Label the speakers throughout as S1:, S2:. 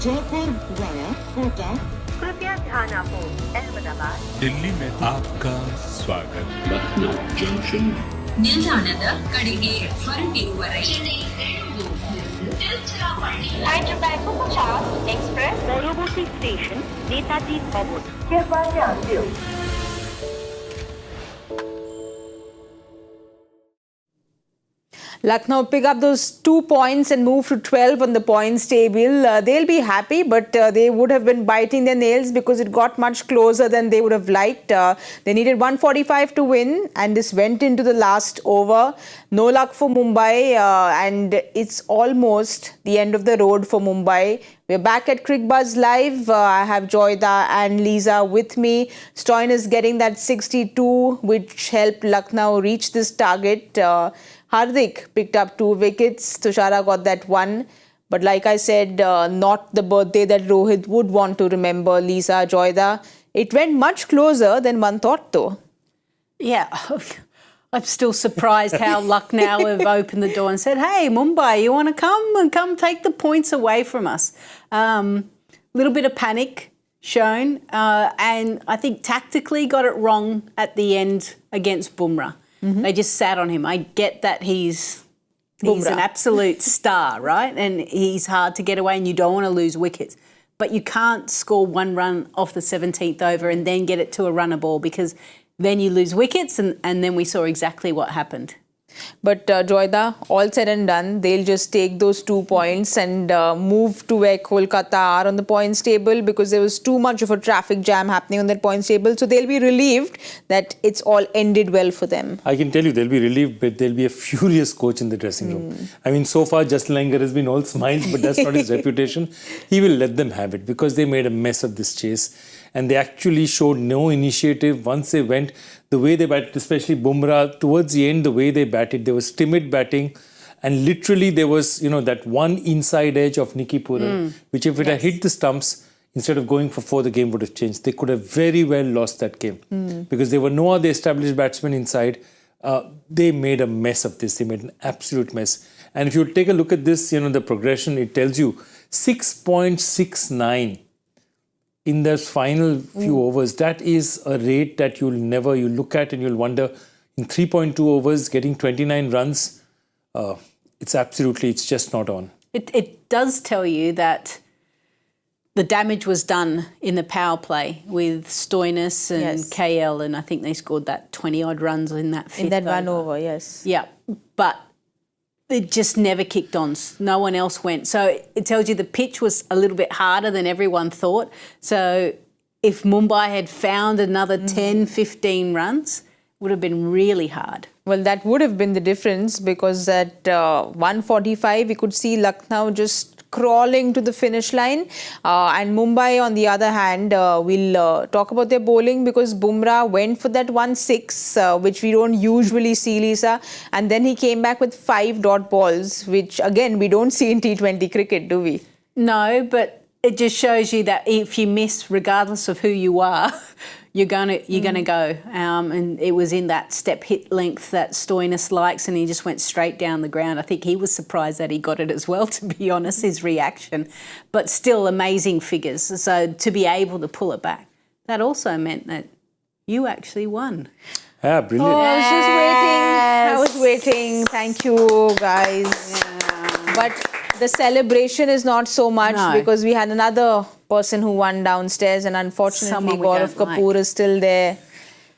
S1: Jaipur via Kota
S2: कृपया ध्यान आपो अहमदाबाद
S3: दिल्ली में आपका स्वागत.
S4: Lucknow Junction.
S5: ನಿಲ್ದಾಣದ ಕಡೆಗೆ ಹೊರಟಿರುವರೆ
S2: Hyderabad Superfast Express পরবর্তী স্টেশন নেতাজি ভবন कृपया ध्यान दियो
S6: Lucknow pick up those 2 points and move to 12 on the points table. They'll be happy, but they would have been biting their nails because it got much closer than they would have liked. They needed 145 to win, and this went into the last over. No luck for Mumbai, and it's almost the end of the road for Mumbai. We're back at Cricbuzz Live. I have Joy and Lisa with me. Stoinis getting that 62, which helped Lucknow reach this target. Hardik picked up 2 wickets. Tushara got that 1. But like I said, not the birthday that Rohit would want to remember. Lisa, Joyda, it went much closer than one thought though.
S7: Yeah, I'm still surprised how Lucknow have opened the door and said, hey, Mumbai, you want to come take the points away from us. Little bit of panic shown, and I think tactically got it wrong at the end against Bumrah. Mm-hmm. They just sat on him. I get that he's an absolute star, right? And he's hard to get away and you don't want to lose wickets. But you can't score 1 run off the 17th over and then get it to a runner ball because then you lose wickets and then we saw exactly what happened.
S6: But Joyda, all said and done, they'll just take those 2 points and move to where Kolkata are on the points table because there was too much of a traffic jam happening on that points table. So they'll be relieved that it's all ended well for them.
S8: I can tell you they'll be relieved, but there'll be a furious coach in the dressing room. I mean, so far Sthalekar has been all smiles, but that's not his reputation. He will let them have it because they made a mess of this chase. And they actually showed no initiative once they went. The way they batted, especially Bumrah, towards the end, the way they batted, there was timid batting. And literally there was, that one inside edge of Nicky Pooran, which if it had hit the stumps, instead of going for 4, the game would have changed. They could have very well lost that game because there were no other established batsmen inside. They made a mess of this. They made an absolute mess. And if you take a look at this, the progression, it tells you 6.69 in those final few overs. That is a rate that you look at and you'll wonder, in 3.2 overs, getting 29 runs, it's just not on.
S7: It does tell you that the damage was done in the power play with Stoinis and KL, and I think they scored that 20-odd runs in that 5th
S6: In that one over, yes.
S7: Yeah, but it just never kicked on. No one else went. So it tells you the pitch was a little bit harder than everyone thought. So if Mumbai had found another 10, 15 runs, it would have been really hard.
S6: Well, that would have been the difference because at 145, we could see Lucknow just crawling to the finish line. And Mumbai, on the other hand, we'll talk about their bowling because Bumrah went for that 1-6, which we don't usually see, Lisa. And then he came back with 5 dot balls, which, again, we don't see in T20 cricket, do we?
S7: No, but it just shows you that if you miss, regardless of who you are, you're gonna go. And it was in that step hit length that Stoinis likes, and he just went straight down the ground. I think he was surprised that he got it as well, to be honest, his reaction. But still amazing figures. So to be able to pull it back, that also meant that you actually won.
S8: Yeah, brilliant.
S6: Oh, I was just waiting. I was waiting. Thank you, guys.
S7: Yeah.
S6: But the celebration is not so much because we had another person who won downstairs, and unfortunately Gaurav Kapoor is still there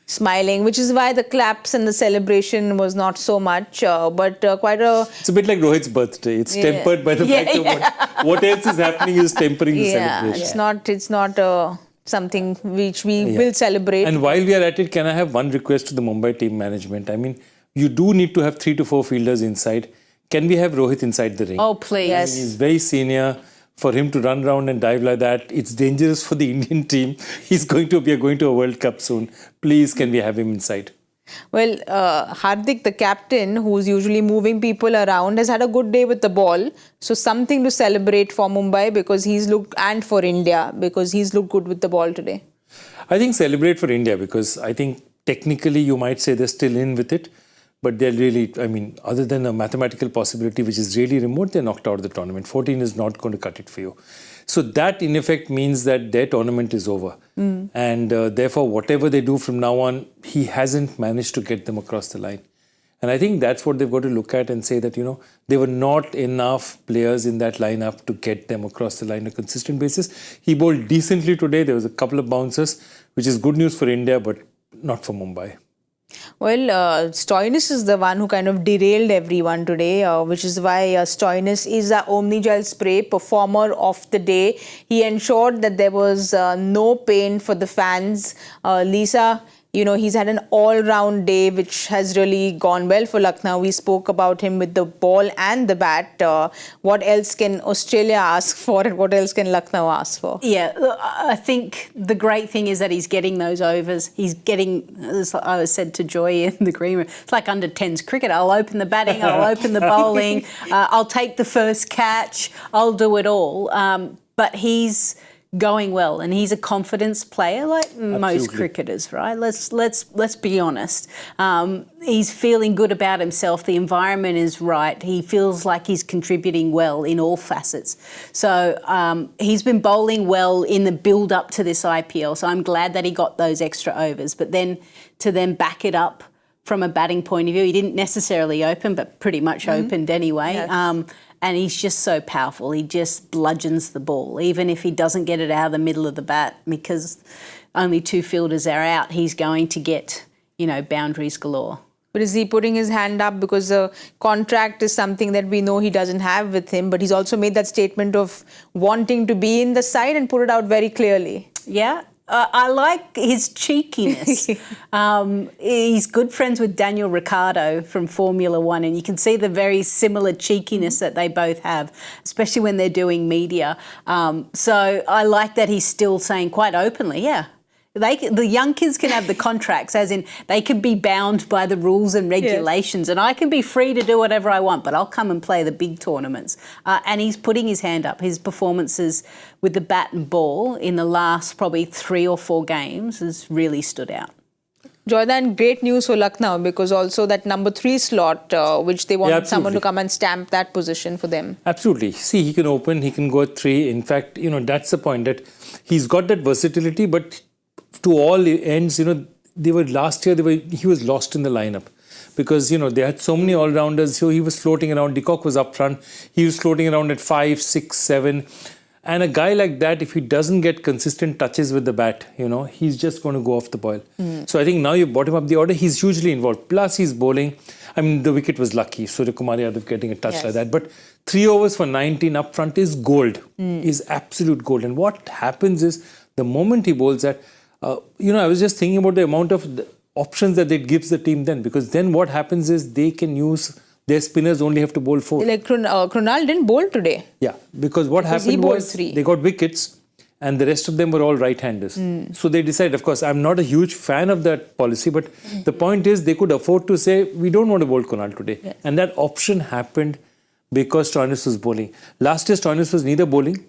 S6: smiling, which is why the claps and the celebration was not so much, but quite a...
S8: It's a bit like Rohit's birthday. It's tempered by the fact of what else is happening is tempering the celebration.
S6: It's not something which we will celebrate.
S8: And while we are at it, can I have one request to the Mumbai team management? I mean, you do need to have 3 to 4 fielders inside. Can we have Rohit inside the ring?
S7: Oh, please.
S6: Yes.
S8: I mean, he's very senior. For him to run around and dive like that, it's dangerous for the Indian team. We are going to a World Cup soon. Please, can we have him inside?
S6: Well, Hardik, the captain, who's usually moving people around, has had a good day with the ball. So something to celebrate for Mumbai because and for India because he's looked good with the ball today.
S8: I think celebrate for India because I think technically you might say they're still in with it. But they're really, I mean, other than a mathematical possibility, which is really remote, they're knocked out of the tournament. 14 is not going to cut it for you. So that, in effect, means that their tournament is over. And therefore, whatever they do from now on, he hasn't managed to get them across the line. And I think that's what they've got to look at and say that, you know, there were not enough players in that lineup to get them across the line on a consistent basis. He bowled decently today. There was a couple of bounces, which is good news for India, but not for Mumbai.
S6: Well, Stoinis is the one who kind of derailed everyone today, which is why Stoinis is the Omni-Gel Spray performer of the day. He ensured that there was no pain for the fans. Lisa, you know, he's had an all-round day, which has really gone well for Lucknow. We spoke about him with the ball and the bat. What else can Australia ask for, and what else can Lucknow ask for?
S7: Yeah, I think the great thing is that he's getting those overs. He's getting, as I said to Joy in the green room, it's like under 10s cricket. I'll open the batting, I'll open the bowling, I'll take the first catch, I'll do it all. But he's going well, and he's a confidence player like most cricketers, right? Let's be honest. He's feeling good about himself. The environment is right. He feels like he's contributing well in all facets. So he's been bowling well in the build up to this IPL. So I'm glad that he got those extra overs. But then to then back it up from a batting point of view, he didn't necessarily open, but pretty much opened anyway. Yes. And he's just so powerful. He just bludgeons the ball, even if he doesn't get it out of the middle of the bat, because only 2 fielders are out. He's going to get, you know, boundaries galore.
S6: But is he putting his hand up because the contract is something that we know he doesn't have with him, but he's also made that statement of wanting to be in the side and put it out very clearly.
S7: Yeah. I like his cheekiness. He's good friends with Daniel Ricciardo from Formula One, and you can see the very similar cheekiness that they both have, especially when they're doing media. So I like that he's still saying quite openly, yeah, the young kids can have the contracts, as in they can be bound by the rules and regulations, and I can be free to do whatever I want, but I'll come and play the big tournaments. And he's putting his hand up. His performances with the bat and ball in the last probably 3 or 4 games has really stood out.
S6: Jordan, great news for Lucknow, because also that number 3 slot, which they wanted someone to come and stamp that position for them.
S8: Absolutely. See, he can open, he can go at 3. In fact, you know, that's the point, that he's got that versatility, but to all ends, you know, last year he was lost in the lineup, because, you know, they had so many all-rounders. So he was floating around. De Kock was up front. He was floating around at 5, 6, 7. And a guy like that, if he doesn't get consistent touches with the bat, you know, he's just going to go off the boil. So I think now you've brought him up the order. He's hugely involved. Plus he's bowling. I mean, the wicket was lucky. Suryakumar Yadav getting a touch like that. But 3 overs for 19 up front is gold, is absolute gold. And what happens is, the moment he bowls that, you know, I was just thinking about the amount of options that it gives the team then, because then what happens is they can use, their spinners only have to bowl 4.
S6: Like Krunal didn't bowl today.
S8: Yeah, because what happened was
S6: 3.
S8: They got wickets and the rest of them were all right-handers. So they decided, of course, I'm not a huge fan of that policy, but the point is they could afford to say, we don't want to bowl Krunal today. Yes. And that option happened because Stoinis was bowling. Last year, Stoinis was neither bowling,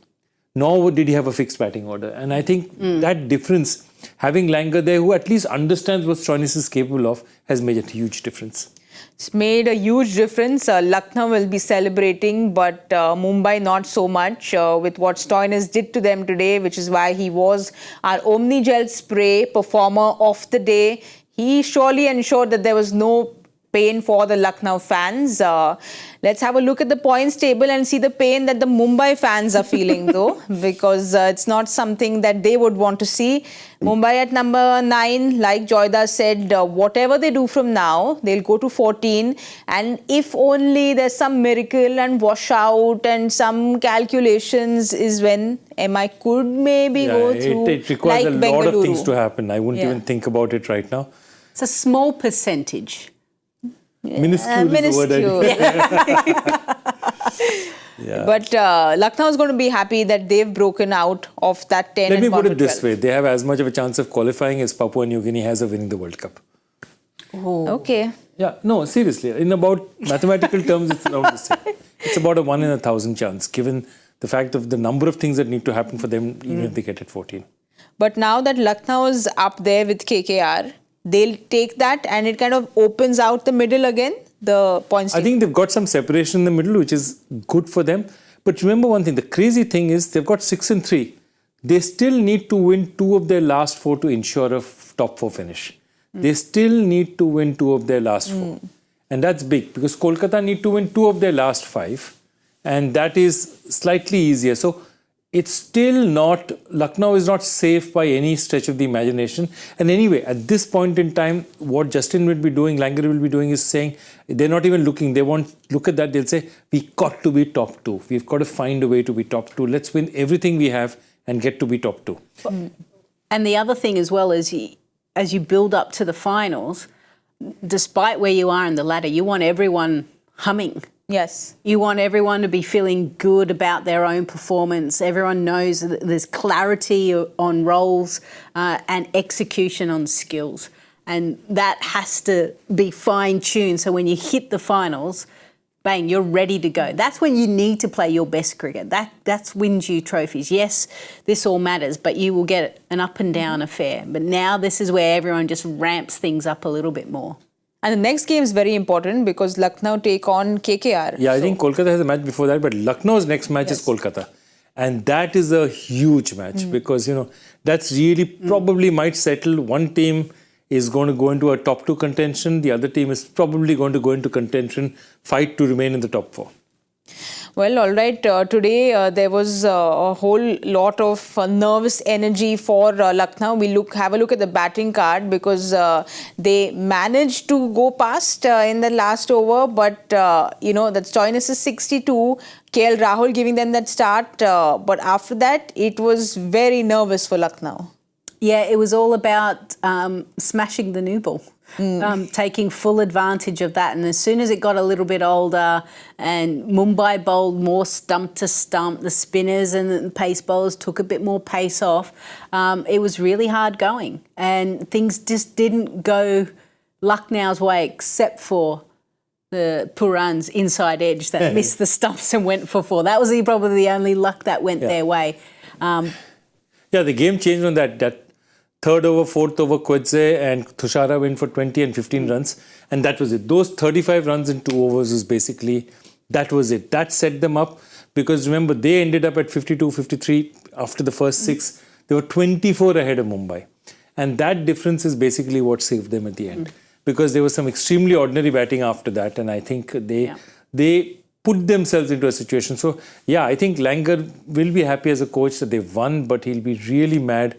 S8: nor did he have a fixed batting order. And I think that difference, having Langer there, who at least understands what Stoinis is capable of, has made a huge difference.
S6: It's made a huge difference. Lucknow will be celebrating, but Mumbai not so much with what Stoinis did to them today, which is why he was our Omni-Gel Spray performer of the day. He surely ensured that there was no pain for the Lucknow fans. Let's have a look at the points table and see the pain that the Mumbai fans are feeling though, because it's not something that they would want to see. Mumbai at number 9, like Joyda said, whatever they do from now, they'll go to 14. And if only there's some miracle and washout and some calculations is when MI could maybe go through.
S8: It requires
S6: like
S8: a lot of things to happen. I wouldn't even think about it right now.
S7: It's a small percentage.
S8: Minuscule is the word
S6: But Lucknow is going to be happy that they've broken out of that 10.
S8: Let me put it this way. They have as much of a chance of qualifying as Papua New Guinea has of winning the World Cup.
S6: Oh. Okay.
S8: Yeah, no, seriously. In about mathematical terms, it's around the same. It's about a 1 in 1,000 chance, given the fact of the number of things that need to happen for them, even if they get at 14.
S6: But now that Lucknow is up there with KKR, they'll take that and it kind of opens out the middle again, the points.
S8: I think they've got some separation in the middle, which is good for them. But remember one thing, the crazy thing is they've got 6 and 3. They still need to win 2 of their last 4 to ensure a top 4 finish. They still need to win 2 of their last 4. And that's big because Kolkata need to win 2 of their last 5. And that is slightly easier. So it's still not, Lucknow is not safe by any stretch of the imagination. And anyway, at this point in time, what Justin will be doing, Langer will be doing is saying, they're not even looking. They won't look at that. They'll say, we got to be top 2. We've got to find a way to be top 2. Let's win everything we have and get to be top 2.
S7: And the other thing as well is, as you build up to the finals, despite where you are in the ladder, you want everyone humming.
S6: Yes.
S7: You want everyone to be feeling good about their own performance. Everyone knows that there's clarity on roles and execution on skills. And that has to be fine-tuned. So when you hit the finals, bang, you're ready to go. That's when you need to play your best cricket. That wins you trophies. Yes, this all matters, but you will get an up and down affair. But now this is where everyone just ramps things up a little bit more.
S6: And the next game is very important because Lucknow take on KKR.
S8: Yeah, I think Kolkata has a match before that, but Lucknow's next match is Kolkata. And that is a huge match because, that's really probably might settle. One team is going to go into a top 2 contention. The other team is probably going to go into contention, fight to remain in the top 4.
S6: Well, all right. Today there was a whole lot of nervous energy for Lucknow. We have a look at the batting card because they managed to go past in the last over, but that Stoinis is 62. KL Rahul giving them that start, but after that it was very nervous for Lucknow.
S7: Yeah, it was all about smashing the new ball. Taking full advantage of that. And as soon as it got a little bit older and Mumbai bowled more stump to stump, the spinners and the pace bowlers took a bit more pace off, it was really hard going. And things just didn't go Lucknow's way except for the Puran's inside edge that missed the stumps and went for 4. That was probably the only luck that went their way.
S8: The game changed on that. Third over, fourth over, Quedze and Thushara went for 20 and 15 runs. And that was it. Those 35 runs in 2 overs was basically, that was it. That set them up because remember, they ended up at 52, 53 after the first 6. They were 24 ahead of Mumbai. And that difference is basically what saved them at the end. Because there was some extremely ordinary batting after that. And I think they put themselves into a situation. So, I think Langer will be happy as a coach that they won, but he'll be really mad.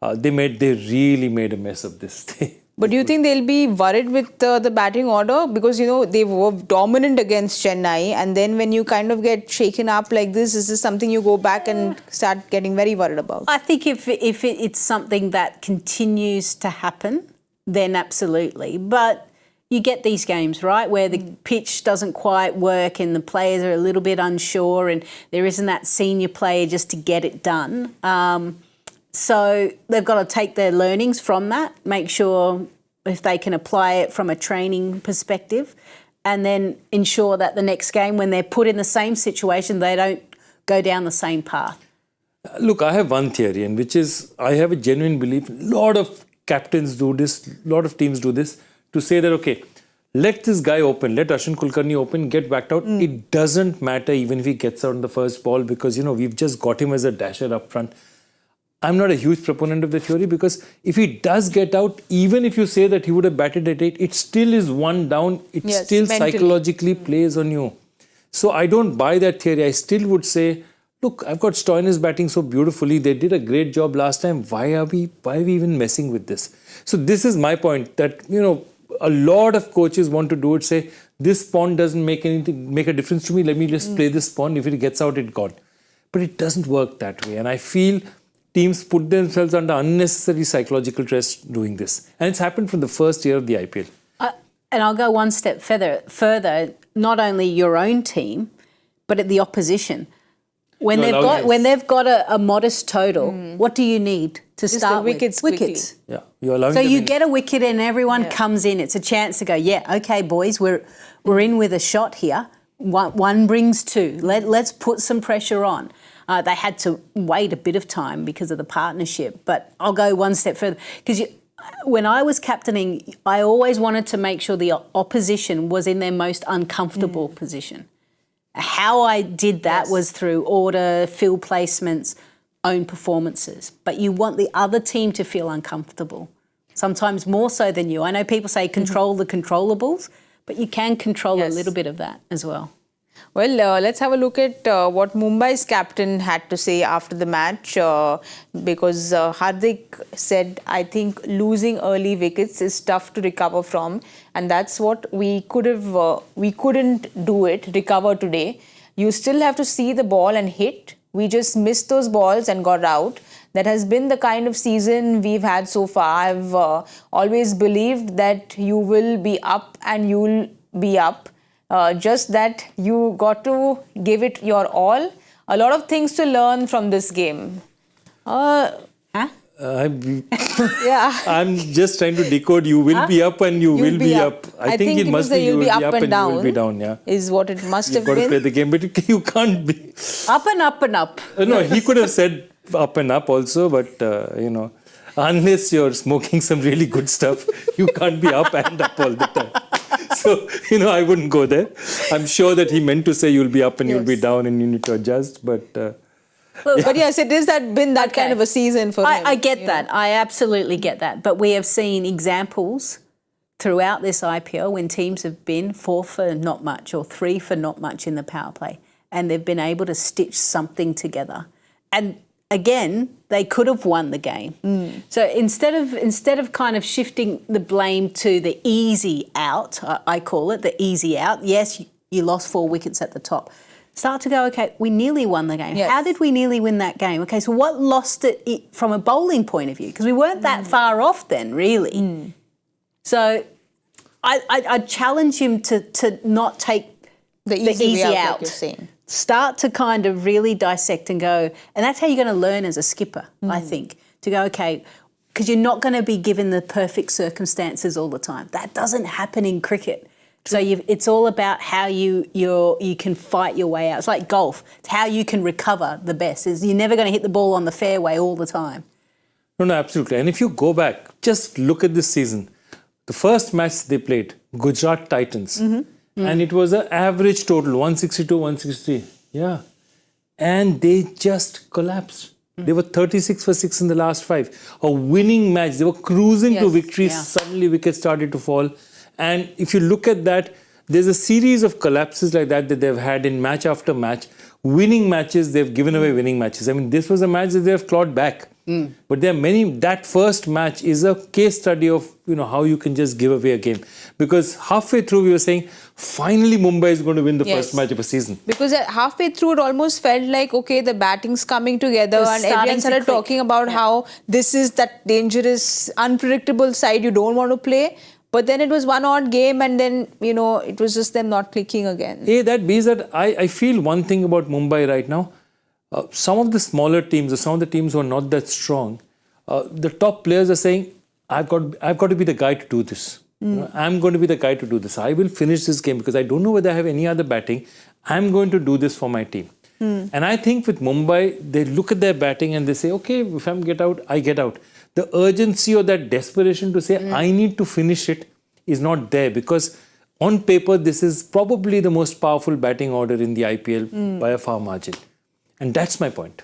S8: They really made a mess of this thing.
S6: But do you think they'll be worried with the batting order? Because, they were dominant against Chennai. And then when you kind of get shaken up like this, is this something you go back and start getting very worried about?
S7: I think if it's something that continues to happen, then absolutely. But you get these games, right, where the pitch doesn't quite work and the players are a little bit unsure and there isn't that senior player just to get it done. So they've got to take their learnings from that, make sure if they can apply it from a training perspective, and then ensure that the next game, when they're put in the same situation, they don't go down the same path.
S8: Look, I have one theory, and which is I have a genuine belief. A lot of captains do this, a lot of teams do this, to say that, okay, let this guy open, let Ashwin Kulkarni open, get backed out. It doesn't matter even if he gets out on the first ball because, we've just got him as a dasher up front. I'm not a huge proponent of the theory because if he does get out, even if you say that he would have batted at 8, it still is 1 down. It still mentally, psychologically plays on you. So I don't buy that theory. I still would say, look, I've got Stoinis batting so beautifully. They did a great job last time. Why are we even messing with this? So this is my point that, a lot of coaches want to do it, say, this pawn doesn't make a difference to me. Let me just play this pawn. If it gets out, it got. But it doesn't work that way. And I feel teams put themselves under unnecessary psychological stress doing this. And it's happened from the first year of the IPL.
S7: And I'll go one step further, not only your own team, but at the opposition. When they've got a modest total, what do you need to
S6: just
S7: start
S6: the wickets
S7: with?
S6: quickly.
S7: Wickets.
S8: Yeah, you're allowing
S7: so
S8: them
S7: you
S8: in.
S7: get a wicket and everyone comes in. It's a chance to go, okay, boys, we're in with a shot here. One brings 2. Let's put some pressure on. They had to wait a bit of time because of the partnership, but I'll go one step further because when I was captaining, I always wanted to make sure the opposition was in their most uncomfortable position. How I did that was through order, field placements, own performances. But you want the other team to feel uncomfortable, sometimes more so than you. I know people say control the controllables, but you can control a little bit of that as well.
S6: Well, let's have a look at what Mumbai's captain had to say after the match, because Hardik said, I think losing early wickets is tough to recover from, and that's what we couldn't do it, recover today. You still have to see the ball and hit. We just missed those balls and got out. That has been the kind of season we've had so far. I've always believed that you will be up and you'll be up. Just that you got to give it your all. A lot of things to learn from this game.
S8: I'm just trying to decode. You will be up and you will be up. I think it must be you will be up and you will be down. Yeah,
S6: is what it must have
S8: been. You've got to play the game, but you can't be
S7: up and up and up.
S8: No, he could have said up and up also, but unless you're smoking some really good stuff, you can't be up and up all the time. So, I wouldn't go there. I'm sure that he meant to say you'll be up and you'll be down and you need to adjust, but...
S6: But yes, it is been that kind of a season for him.
S7: I get that. I absolutely get that. But we have seen examples throughout this IPL when teams have been 4 for not much or 3 for not much in the power play, and they've been able to stitch something together. And again, they could have won the game. So instead of kind of shifting the blame to the easy out, I call it the easy out. Yes, you lost 4 wickets at the top. Start to go, okay, we nearly won the game. Yes. How did we nearly win that game? Okay, so what lost it from a bowling point of view? Because we weren't that far off then, really. So I challenge him to not take the easy out. Like you're saying. Start to kind of really dissect and go, and that's how you're going to learn as a skipper, I think, to go, okay, because you're not going to be given the perfect circumstances all the time. That doesn't happen in cricket. So it's all about how you can fight your way out. It's like golf. It's how you can recover the best. You're never going to hit the ball on the fairway all the time.
S8: No, absolutely. And if you go back, just look at this season. The first match they played, Gujarat Titans, and it was an average total, 162, 163. Yeah. And they just collapsed. They were 36 for 6 in the last 5. A winning match. They were cruising to victory. Yeah. Suddenly wickets started to fall. And if you look at that, there's a series of collapses like that they've had in match after match. Winning matches, they've given away winning matches. I mean, this was a match that they've clawed back. But there are many. That first match is a case study of how you can just give away a game. Because halfway through we were saying, finally Mumbai is going to win the first match of a season. Because
S6: halfway through it almost felt like, okay, the batting's coming together and everyone started talking about how this is that dangerous, unpredictable side you don't want to play. But then it was one odd game and then, it was just them not clicking again.
S8: I feel one thing about Mumbai right now. Some of the smaller teams or some of the teams who are not that strong, the top players are saying, I've got to be the guy to do this. I'm going to be the guy to do this. I will finish this game because I don't know whether I have any other batting. I'm going to do this for my team. And I think with Mumbai, they look at their batting and they say, okay, if I get out, I get out. The urgency or that desperation to say, I need to finish it is not there because on paper, this is probably the most powerful batting order in the IPL by a far margin. And that's my point.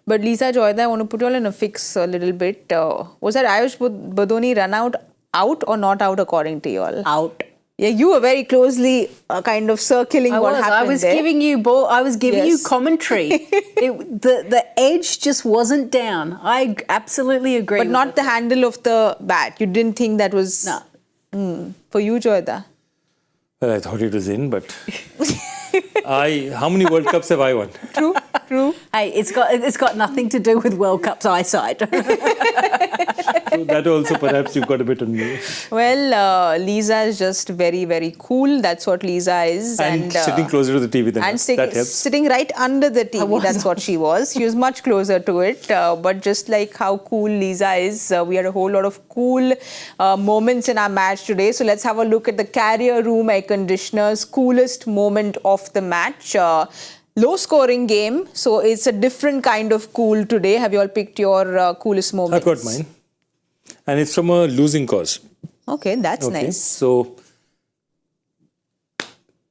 S6: But Lisa Joyda, I want to put you all in a fix a little bit. Was that Ayush Badoni run out or not out according to you all?
S7: Out.
S6: Yeah, you were very closely kind of circling what happened
S7: I was
S6: there.
S7: Giving you ball. I was giving you commentary. The edge just wasn't down. I absolutely agree.
S6: But not the handle of the bat. You didn't think that was...
S7: No.
S6: For you, Joyda?
S8: Well, I thought it was in, but... how many World Cups have I won?
S6: True.
S7: Hey, it's got nothing to do with World Cup's eyesight.
S8: So that also perhaps you've got a bit on me.
S6: Well, Lisa is just very, very cool. That's what Lisa is.
S8: And sitting closer to the TV than us. That helps.
S6: Sitting right under the TV. That's what she was. She was much closer to it. But just like how cool Lisa is, we had a whole lot of cool moments in our match today. So let's have a look at the Carrier Room Air Conditioner's coolest moment of the match. Low scoring game. So it's a different kind of cool today. Have you all picked your coolest moments?
S8: I've got mine. and it's from a losing cause.
S6: Okay, that's
S8: Okay,
S6: nice.
S8: so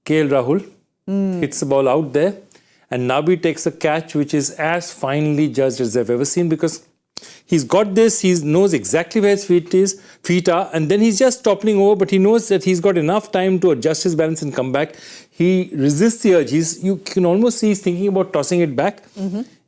S8: Rahul hits the ball out there, and Nabi takes a catch which is as finely judged as I've ever seen, because he's got this, he knows exactly where his feet are, and then he's just toppling over, but he knows that he's got enough time to adjust his balance and come back. He resists the urge. You can almost see he's thinking about tossing it back,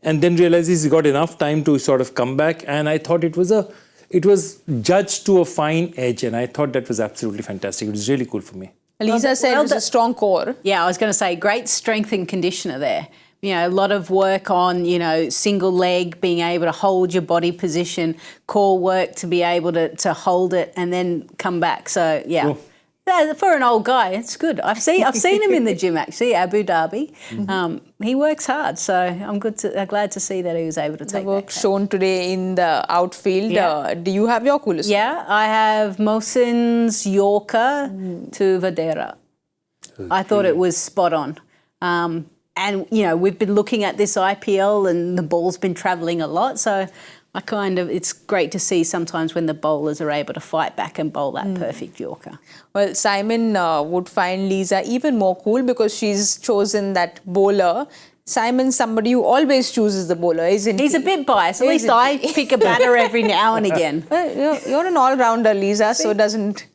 S8: and then realizes he's got enough time to sort of come back. And I thought it was judged to a fine edge, and I thought that was absolutely fantastic. It was really cool for me.
S6: Lisa said it was a strong core.
S7: Yeah, I was going to say, great strength and conditioner there. You know, a lot of work on, single leg, being able to hold your body position, core work to be able to hold it and then come back. So, yeah.
S8: Cool.
S7: Yeah, for an old guy, it's good. I've seen him in the gym, actually, Abu Dhabi. He works hard, so I'm glad to see that he was able to take
S6: The work
S7: that.
S6: shown today in the outfield.
S7: Yeah.
S6: Do you have your coolest?
S7: Yeah, I have Mohsin's Yorker to Vadera. I thought it was spot on. And, we've been looking at this IPL and the ball's been travelling a lot. So it's great to see sometimes when the bowlers are able to fight back and bowl that perfect Yorker.
S6: Well, Simon would find Lisa even more cool because she's chosen that bowler. Simon's somebody who always chooses the bowler, isn't he?
S7: He's a bit biased. At least I pick a batter every now and again.
S6: You're an all-rounder, Lisa, so it doesn't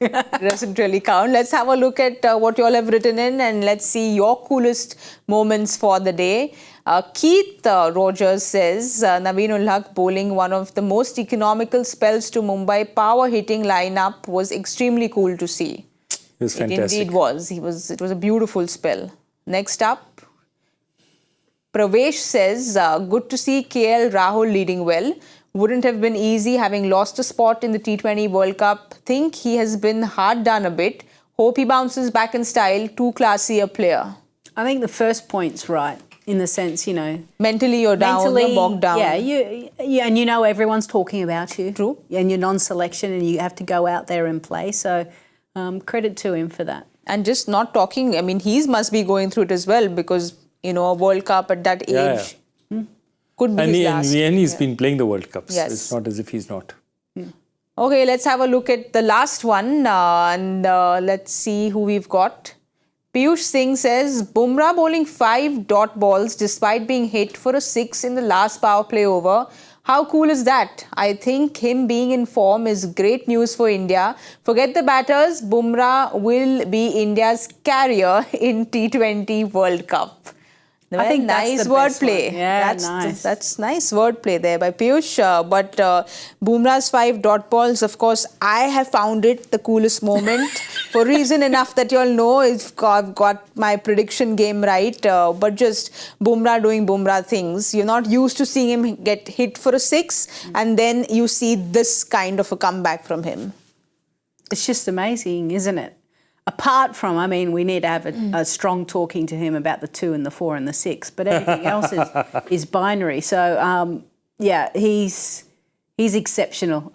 S6: really count. Let's have a look at what you all have written in, and let's see your coolest moments for the day. Keith Rogers says, Naveen ul Haq bowling one of the most economical spells to Mumbai power hitting lineup was extremely cool to see.
S8: It was fantastic.
S6: It indeed was. It was a beautiful spell. Next up, Pravesh says, good to see KL Rahul leading well. Wouldn't have been easy having lost a spot in the T20 World Cup. Think he has been hard done a bit. Hope he bounces back in style. Too classy a player.
S7: I think the first point's right in the sense,
S6: Mentally you're down, you're bogged down.
S7: Yeah, and everyone's talking about you.
S6: True.
S7: And you're non-selection and you have to go out there and play. So credit to him for that.
S6: And just not talking, I mean, he must be going through it as well because, a World Cup at that age could be his last.
S8: And he's been playing the World Cups.
S6: Yes.
S8: It's not as if he's not.
S6: Okay, let's have a look at the last one and let's see who we've got. Piyush Singh says, Bumrah bowling 5 dot balls despite being hit for a 6 in the last power play over. How cool is that? I think him being in form is great news for India. Forget the batters, Bumrah will be India's carrier in T20 World Cup.
S7: I think
S6: nice
S7: that's the best
S6: wordplay.
S7: one. Yeah,
S6: That's nice wordplay there by Piyush. But Bumrah's 5 dot balls, of course, I have found it the coolest moment for reason enough that you all know I've got my prediction game right. But just Bumrah doing Bumrah things. You're not used to seeing him get hit for a 6 and then you see this kind of a comeback from him.
S7: It's just amazing, isn't it? Apart from, we need to have a strong talking to him about the 2 and the 4 and the 6, but everything else is binary. So, he's exceptional.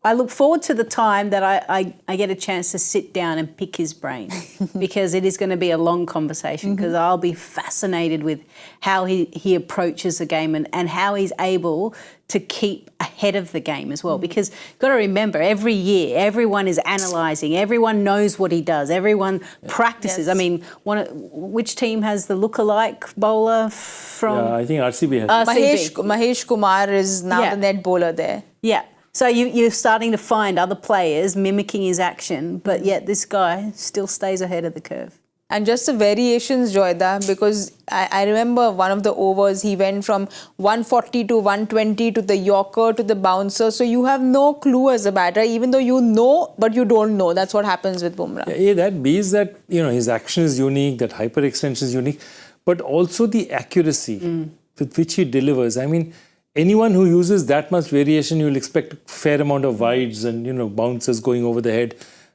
S7: I look forward to the time that I get a chance to sit down and pick his brain because it is going to be a long conversation because I'll be fascinated with how he approaches the game and how he's able to keep ahead of the game as well. Because you've got to remember, every year, everyone is analysing, everyone knows what he does, everyone practices.
S6: Yes.
S7: Which team has the lookalike bowler from?
S8: I think RCB has.
S6: Mahesh Kumar is now the net bowler there.
S7: Yeah. So you're starting to find other players mimicking his action, but yet this guy still stays ahead of the curve.
S6: And just the variations, Joyda, because I remember one of the overs, he went from 140 to 120 to the Yorker to the bouncer. So you have no clue as a batter, even though you know, but you don't know. That's what happens with Bumrah.
S8: A, that B is that, his action is unique, that hyper extension is unique, but also the accuracy with which he delivers. Anyone who uses that much variation, you'll expect a fair amount of wides and, bouncers going over the head.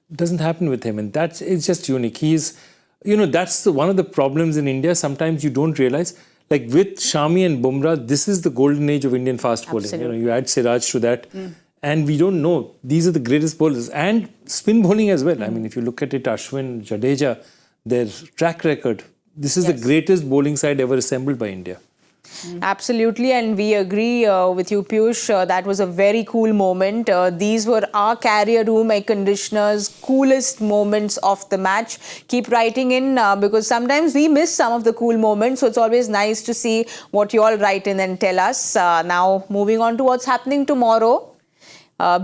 S8: It doesn't happen with him. And it's just unique. He's, that's one of the problems in India. Sometimes you don't realize, like with Shami and Bumrah, this is the golden age of Indian fast bowling.
S6: Absolutely.
S8: You add Siraj to that. And we don't know. These are the greatest bowlers. And spin bowling as well. If you look at it, Ashwin, Jadeja, their track record, this is the greatest bowling side ever assembled by India.
S6: Absolutely, and we agree with you, Piyush. That was a very cool moment. These were our carrier room air conditioners, coolest moments of the match. Keep writing in because sometimes we miss some of the cool moments. So it's always nice to see what you all write in and tell us. Now, moving on to what's happening tomorrow.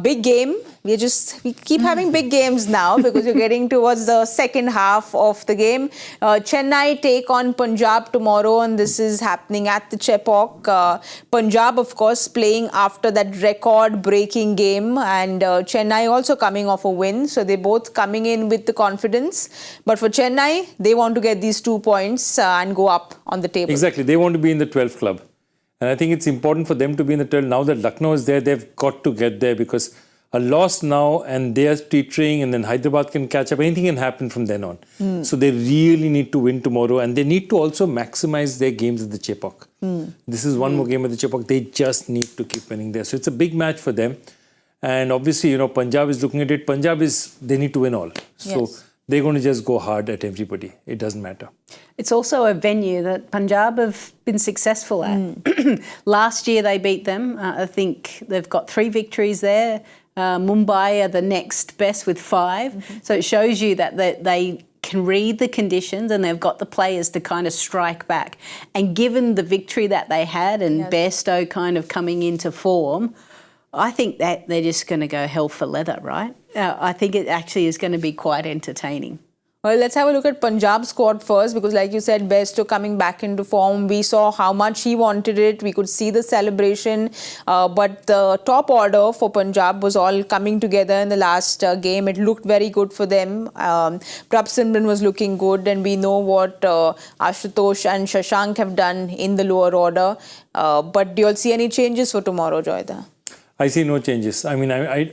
S6: Big game. We keep having big games now because you're getting towards the second half of the game. Chennai take on Punjab tomorrow, and this is happening at the Chepauk. Punjab, of course, playing after that record-breaking game, and Chennai also coming off a win. So they're both coming in with the confidence. But for Chennai, they want to get these 2 points and go up on the table.
S8: Exactly. They want to be in the 12th club. And I think it's important for them to be in the 12. Now that Lucknow is there, they've got to get there because a loss now and they are teetering and then Hyderabad can catch up. Anything can happen from then on. So they really need to win tomorrow and they need to also maximize their games at the Chepauk. This is one more game at the Chepauk. They just need to keep winning there. So it's a big match for them. And obviously, Punjab is looking at it. They need to win all. So they're going to just go hard at everybody. It doesn't matter.
S7: It's also a venue that Punjab have been successful at. Last year they beat them. I think they've got 3 victories there. Mumbai are the next best with 5. So it shows you that they can read the conditions and they've got the players to kind of strike back. And given the victory that they had and Bairstow kind of coming into form, I think that they're just going to go hell for leather, right? I think it actually is going to be quite entertaining.
S6: Well, let's have a look at Punjab squad first because like you said, Bairstow coming back into form. We saw how much he wanted it. We could see the celebration. But the top order for Punjab was all coming together in the last game. It looked very good for them. Prabh was looking good and we know what Ashutosh and Shashank have done in the lower order. But do you all see any changes for tomorrow, Joyda?
S8: I see no changes. I mean, I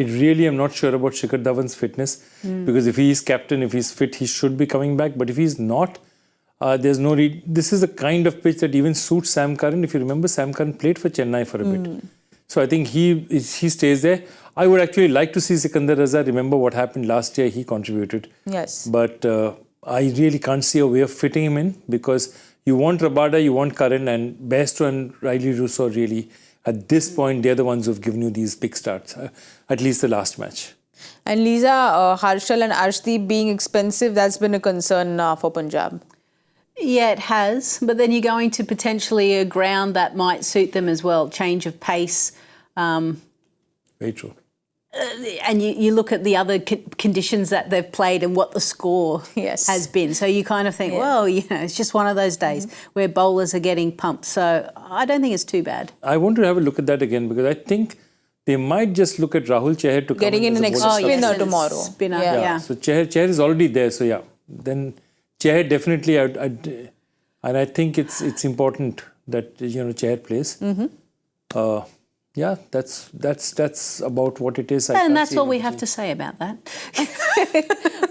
S8: really am not sure about Shikhar Dhawan's fitness because if he is captain, if he's fit, he should be coming back. But if he's not, there's no reason. This is the kind of pitch that even suits Sam Curran. If you remember, Sam Curran played for Chennai for a bit. So I think he stays there. I would actually like to see Sikandar Raza. Remember what happened last year? He contributed.
S6: Yes.
S8: But I really can't see a way of fitting him in because you want Rabada, you want Curran, and Bairstow and Riley Russo really... At this point, they're the ones who've given you these big starts, at least the last match.
S6: And Lisa, Harshal and Arshdeep being expensive, that's been a concern for Punjab.
S7: Yeah, it has. But then you're going to potentially a ground that might suit them as well. Change of pace.
S8: Very true.
S7: And you look at the other conditions that they've played and what the score has been. So you kind of think, well, it's just one of those days where bowlers are getting pumped. So I don't think it's too bad.
S8: I want to have a look at that again because I think they might just look at Rahul Chahar to
S6: getting in an extra spinner tomorrow.
S7: Spinner, yeah.
S8: So Chahar is already there. So then Chahar definitely, and I think it's important that Chahar plays. Yeah, that's about what it is.
S7: And that's all we have to say about that.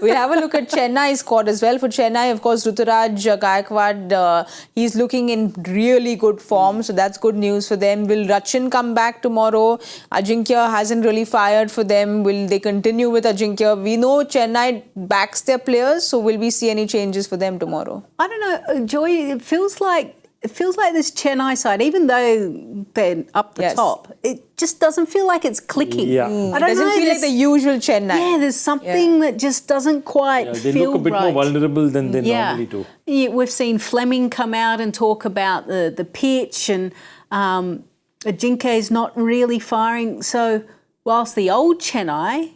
S6: We'll have a look at Chennai's squad as well. For Chennai, of course, Ruturaj Gaikwad, he's looking in really good form. So that's good news for them. Will Rachin come back tomorrow? Ajinkya hasn't really fired for them. Will they continue with Ajinkya? We know Chennai backs their players. So will we see any changes for them tomorrow?
S7: I don't know, Joy, it feels like this Chennai side, even though they're up the top, it just doesn't feel like it's clicking.
S8: Yeah.
S6: I don't know. Feel like the usual Chennai.
S7: Yeah, there's something that just doesn't quite feel right.
S8: They look a bit more vulnerable than they normally do.
S7: Yeah, we've seen Fleming come out and talk about the pitch and Ajinkya is not really firing. So whilst the old Chennai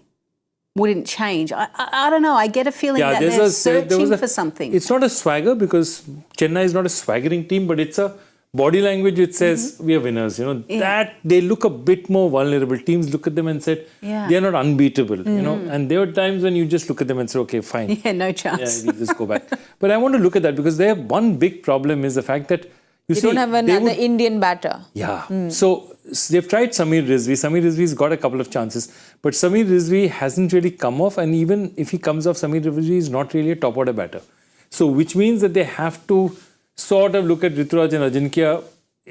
S7: wouldn't change. I don't know. I get a feeling that they're searching for something.
S8: It's not a swagger because Chennai is not a swaggering team, but it's a body language which says we are winners. That they look a bit more vulnerable. Teams look at them and said they are not unbeatable. And there are times when you just look at them and say, okay, fine.
S7: Yeah, no chance.
S8: Yeah, we'll just go back. But I want to look at that because they have one big problem is the fact that
S6: you don't have another Indian batter.
S8: Yeah. So they've tried Samir Rizvi. Samir Rizvi's got a couple of chances. But Samir Rizvi hasn't really come off. And even if he comes off, Samir Rizvi is not really a top order batter. So which means that they have to sort of look at Ruturaj and Ajinkya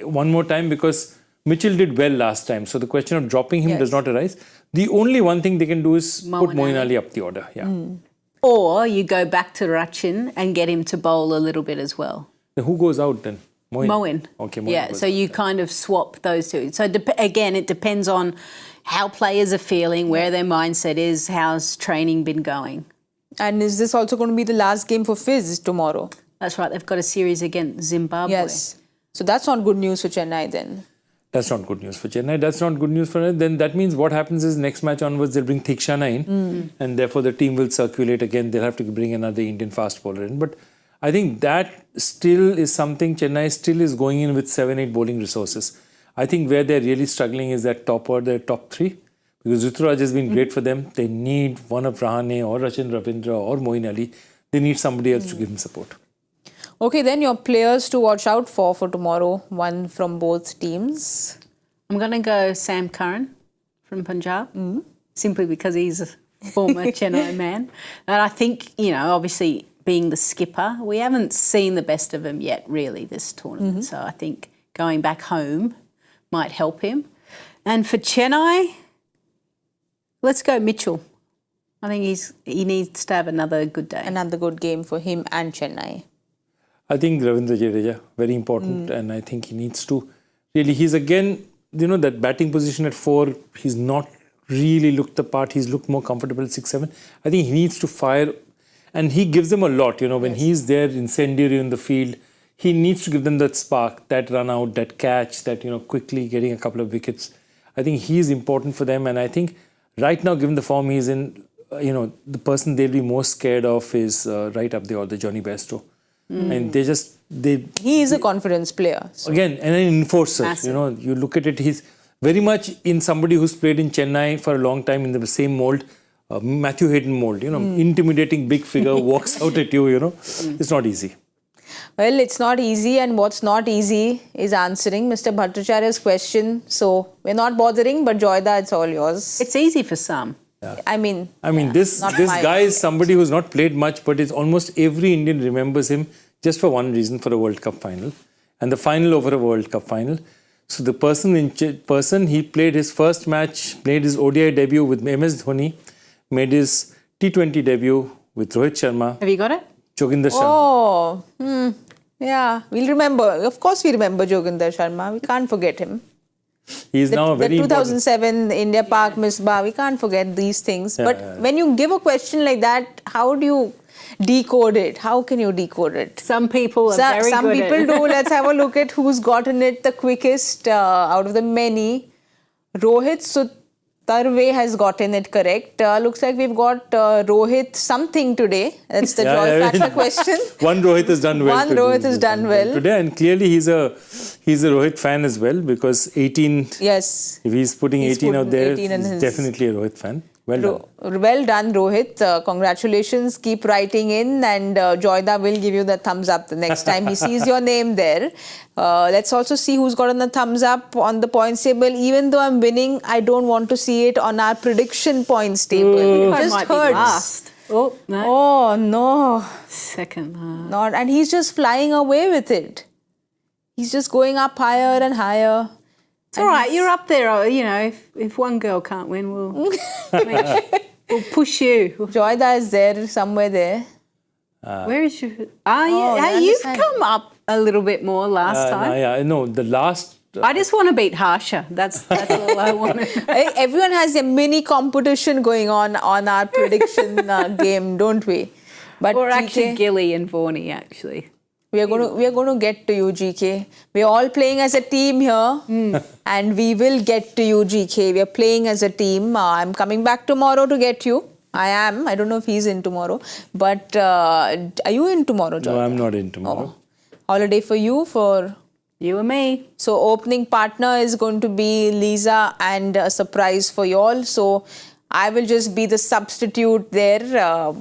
S8: one more time because Mitchell did well last time. So the question of dropping him does not arise. The only one thing they can do is put Moeen Ali up the order. Yeah.
S7: Or you go back to Rachin and get him to bowl a little bit as well.
S8: Then who goes out then?
S7: Moeen.
S8: Okay, Moeen.
S7: Yeah,
S8: was-
S7: so you kind of swap those two. So again, it depends on how players are feeling, where their mindset is, how's training been going.
S6: And is this also going to be the last game for Fizz tomorrow?
S7: That's right, they've got a series against Zimbabwe.
S6: Yes. So that's not good news for Chennai then.
S8: That's not good news for Chennai. That's not good news for us. Then that means what happens is next match onwards they'll bring Thikshana in, and therefore the team will circulate again. They'll have to bring another Indian fast bowler in. But I think that still is something. Chennai still is going in with 7-8 bowling resources. I think where they're really struggling is that their top three. Because Ruturaj has been great for them. They need one of Rahane or Rachin Ravindra or Moeen Ali. They need somebody else to give them support.
S6: Okay, then your players to watch out for tomorrow, one from both teams.
S7: I'm going to go Sam Curran from Punjab, simply because he's a former Chennai man. And I think, obviously being the skipper, we haven't seen the best of him yet, really, this tournament. So I think going back home might help him. And for Chennai, let's go Mitchell. I think he needs to have another good day.
S6: Another good game for him and Chennai.
S8: I think Ravindra Jadeja, very important, and I think he needs to really, he's again, that batting position at 4, he's not really looked the part, he's looked more comfortable at 6-7. I think he needs to fire, and he gives them a lot, when he's there incendiary in the field, he needs to give them that spark, that run out, that catch, that, quickly getting a couple of wickets. I think he's important for them, and I think right now, given the form he's in, the person they'll be most scared of is right up there, the Johnny Bairstow. And
S6: He is a confidence player. So.
S8: Again, and an enforcer.
S7: Massive.
S8: You look at it, he's very much in somebody who's played in Chennai for a long time in the same mold, Matthew Hayden mold, intimidating big figure, walks out at you, It's not easy.
S6: Well, it's not easy, and what's not easy is answering Mr. Bhattacharya's question. So we're not bothering, but Joyda, it's all yours.
S7: It's easy for some.
S6: I mean,
S8: this
S6: not my
S8: guy is somebody who's not played much, but it's almost every Indian remembers him just for one reason, for a World Cup final, and the final over a World Cup final. So the person he played his first match, played his ODI debut with MS Dhoni, made his T20 debut with Rohit Sharma.
S7: Have you got it?
S8: Joginder Sharma.
S6: Oh, yeah, we'll remember. Of course, we remember Joginder Sharma. We can't forget him.
S8: He is now a very
S6: the 2007 India Park Misbah, we can't forget these things. But when you give a question like that, how do you decode it? How can you decode it?
S7: Some people are very
S6: Some
S7: good
S6: people
S7: at it.
S6: do. Let's have a look at who's gotten it the quickest out of the many. Rohit Sutarve has gotten it correct. Looks like we've got Rohit something today. That's the Joy Factor question.
S8: One Rohit has done well.
S6: Rohit has done well
S8: today, and clearly he's a Rohit fan as well, because 18.
S6: Yes.
S8: If he's putting 18 out there,
S6: 18 in
S8: he's
S6: his-
S8: definitely a Rohit fan. Well done.
S6: Well done, Rohit. Congratulations. Keep writing in, and Joyda will give you the thumbs up the next time he sees your name there. Let's also see who's gotten the thumbs up on the points table. Even though I'm winning, I don't want to see it on our prediction points table.
S7: I
S6: Just
S7: might be
S6: hurts.
S7: last. Oh, no.
S6: Oh, no.
S7: Second.
S6: Not. And he's just flying away with it. He's just going up higher and higher.
S7: It's all right. You're up there. If one girl can't win, we'll push you.
S6: Joyda is there, somewhere there.
S7: Where is you?
S6: yeah,
S7: Hey, you've
S6: understand.
S7: come up a little bit more last time.
S8: No, the last.
S7: I just want to beat Harsha. That's all I want.
S6: Everyone has a mini competition going on our prediction game, don't we? But
S7: Or actually,
S6: GK,
S7: Gilly and Vorney, actually.
S6: we are going to get to you, GK. We are all playing as a team here, and we will get to you, GK. We are playing as a team. I'm coming back tomorrow to get you. I am. I don't know if he's in tomorrow, but are you in tomorrow, Joy?
S8: No, I'm not in tomorrow.
S6: Holiday for you for.
S7: You and me.
S6: So opening partner is going to be Lisa, and a surprise for you all. So I will just be the substitute there,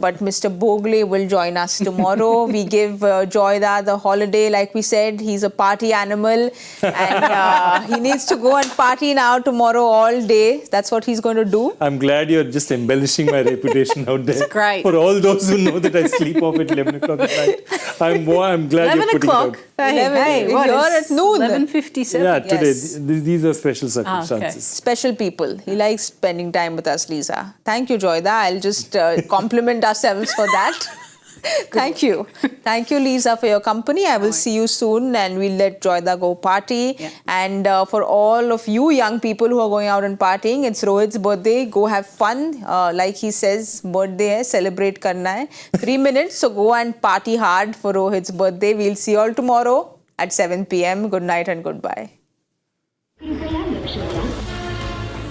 S6: but Mr. Bogle will join us tomorrow. We give Joyda the holiday, like we said. He's a party animal, and he needs to go and party now tomorrow all day. That's what he's going to do.
S8: I'm glad you're just embellishing my reputation out there.
S7: It's great.
S8: For all those who know that I sleep off at 11 o'clock at night, I'm glad
S7: 11
S8: you're putting
S7: o'clock.
S8: it out.
S7: Hey, what?
S6: You're
S7: It's
S6: at noon.
S7: 11:57.
S8: Yeah, today.
S6: Yes.
S8: These are special circumstances.
S6: Special people. He likes spending time with us, Lisa. Thank you, Joyda. I'll just compliment ourselves for that. Thank you. Thank you, Lisa, for your company. I will see you soon and we'll let Joyda go party.
S7: Yeah.
S6: And for all of you young people who are going out and partying, it's Rohit's birthday. Go have fun. Like he says, birthday hai, celebrate karna hai. 3 minutes, so go and party hard for Rohit's birthday. We'll see you all tomorrow at 7 p.m. Good night and goodbye.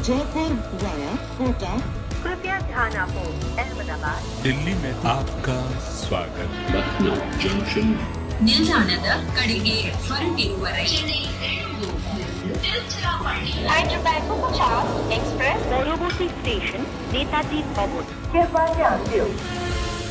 S1: Jaipur via Kota.
S2: कृपया ध्यान आपो अहमदाबाद
S3: दिल्ली में आपका स्वागत
S5: ನಿಲ್ದಾಣದ ಕಡೆಗೆ ಹೊರಟಿರುವ ರೈಲು
S2: Hyderabad 50 express পরবর্তী স্টেশন নেতাজি ভবন कृपया ध्यान दियो